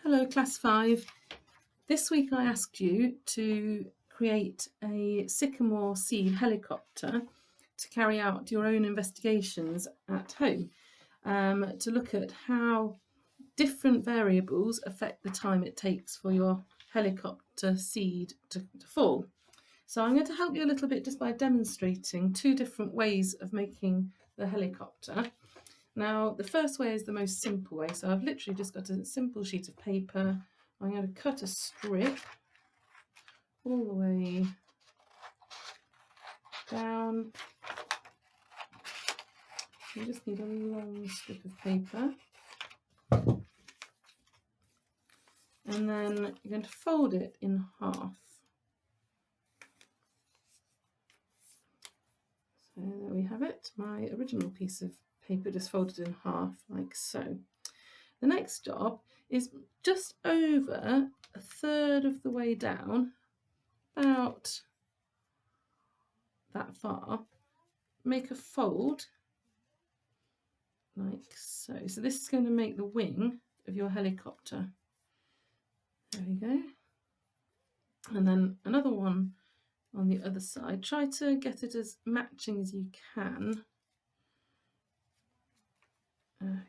Hello Class 5. This week I asked you to create a sycamore seed helicopter to carry out your own investigations at home, to look at how different variables affect the time it takes for your helicopter seed to fall. So I'm going to help you a little bit just by demonstrating two different ways of making the helicopter. Now, the first way is the most simple way. So I've literally just got a simple sheet of paper. I'm going to cut a strip all the way down. You just need a long strip of paper. And then you're going to fold it in half. So there we have it, my original piece of paper just folded in half like so. The next job is just over a third of the way down, about that far, make a fold like so. So this is going to make the wing of your helicopter. There we go. And then another one on the other side. Try to get it as matching as you can,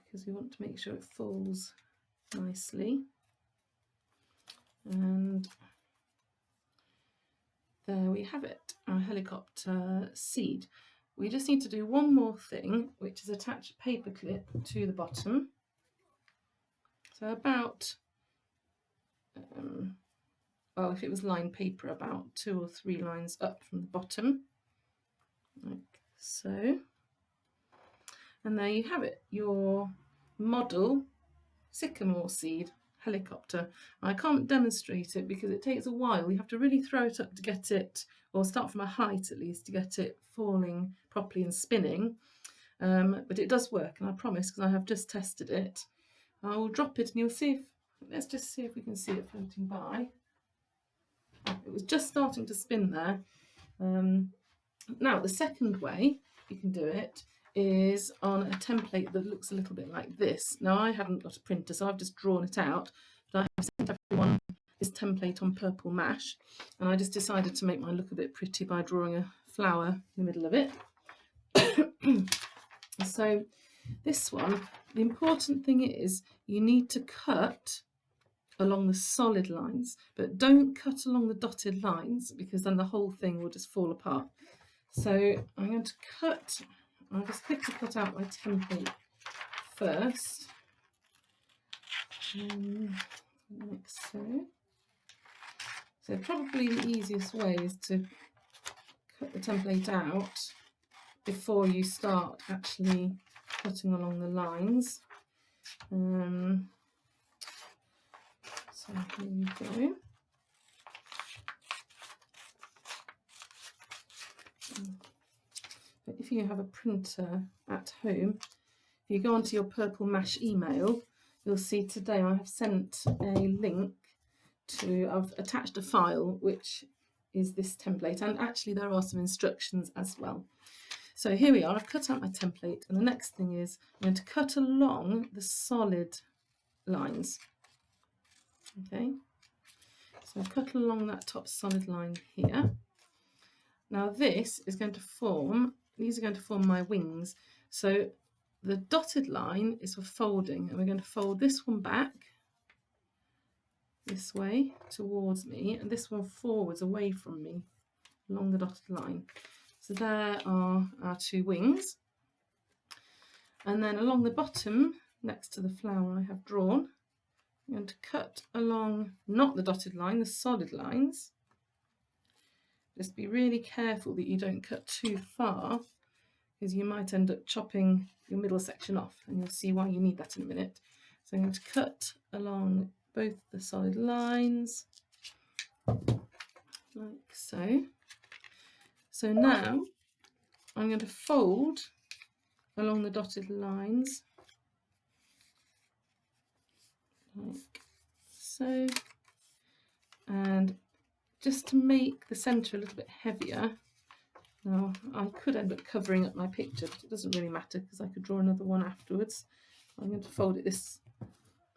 because we want to make sure it falls nicely. And there we have it, our helicopter seed. We just need to do one more thing, which is attach a paper clip to the bottom. So about, well, if it was lined paper, about 2 or 3 lines up from the bottom, like so. And there you have it, your model sycamore seed helicopter. I can't demonstrate it because it takes a while. You have to really throw it up to get it, or start from a height at least, to get it falling properly and spinning. But it does work, and I promise, because I have just tested it. I will drop it and you'll see if, let's just see if we can see it floating by. It was just starting to spin there. Now the second way you can do it is on a template that looks a little bit like this. Now I haven't got a printer, so I've just drawn it out, but I have sent everyone this template on purple mash, and I just decided to make mine look a bit pretty by drawing a flower in the middle of it. So this one, the important thing is you need to cut along the solid lines, but don't cut along the dotted lines, because then the whole thing will just fall apart. So I'm going to cut, I'll just quickly cut out my template first, like so. So probably the easiest way is to cut the template out before you start actually cutting along the lines. So here we go. But if you have a printer at home, if you go onto your purple mash email, you'll see today I have sent a link to, I've attached a file which is this template, and actually there are some instructions as well. So here we are, I've cut out my template, and the next thing is I'm going to cut along the solid lines. Okay, so I've cut along that top solid line here. Now this is going to form, these are going to form my wings. So the dotted line is for folding, and we're going to fold this one back this way towards me, and this one forwards away from me along the dotted line. So there are our 2 wings. And then along the bottom, next to the flower I have drawn, I'm going to cut along, not the dotted line, the solid lines. Just be really careful that you don't cut too far, because you might end up chopping your middle section off, and you'll see why you need that in a minute. So I'm going to cut along both the solid lines, like so. So now I'm going to fold along the dotted lines, like so, and just to make the centre a little bit heavier. Now I could end up covering up my picture, but it doesn't really matter because I could draw another one afterwards. I'm going to fold it this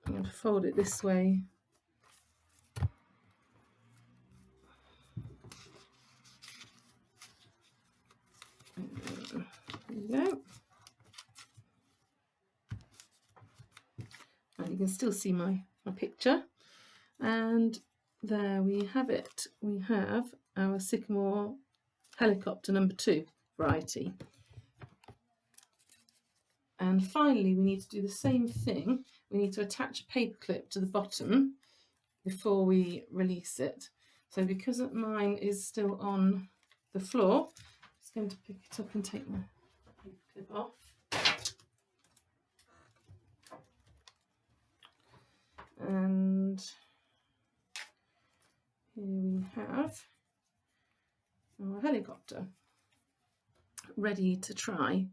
I'm going to fold it this way. There you go. And you can still see my picture. And there we have it. We have our Sycamore Helicopter number 2 variety. And finally, we need to do the same thing. We need to attach a paper clip to the bottom before we release it. So because mine is still on the floor, I'm just going to pick it up and take my paper clip off. And here we have our helicopter ready to try.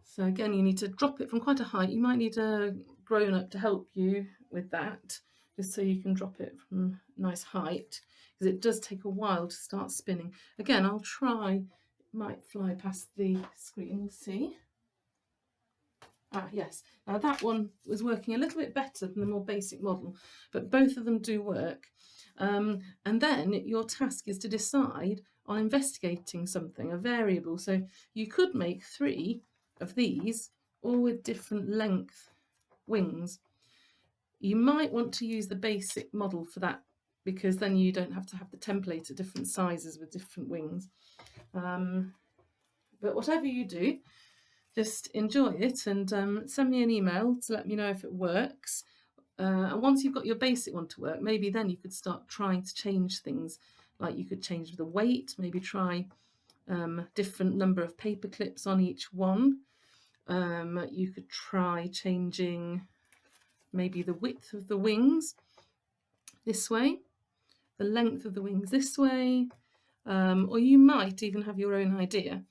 So again, you need to drop it from quite a height. You might need a grown-up to help you with that, just so you can drop it from a nice height, because it does take a while to start spinning. Again, I'll try, it might fly past the screen, we'll see. Ah, yes. Now that one was working a little bit better than the more basic model, but both of them do work. And then your task is to decide on investigating something, a variable. So you could make 3 of these, all with different length wings. You might want to use the basic model for that, because then you don't have to have the template at different sizes with different wings. But whatever you do, just enjoy it and send me an email to let me know if it works. And once you've got your basic one to work, maybe then you could start trying to change things. Like you could change the weight, maybe try different number of paper clips on each one. You could try changing maybe the width of the wings this way, the length of the wings this way, or you might even have your own idea.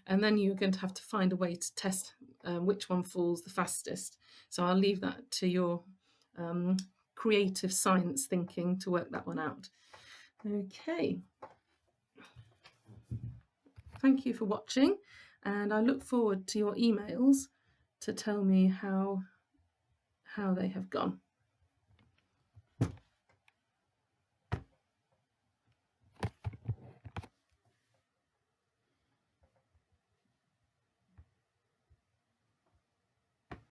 And then you're going to have to find a way to test which one falls the fastest. So I'll leave that to your creative science thinking to work that one out. Okay. Thank you for watching, and I look forward to your emails to tell me how they have gone.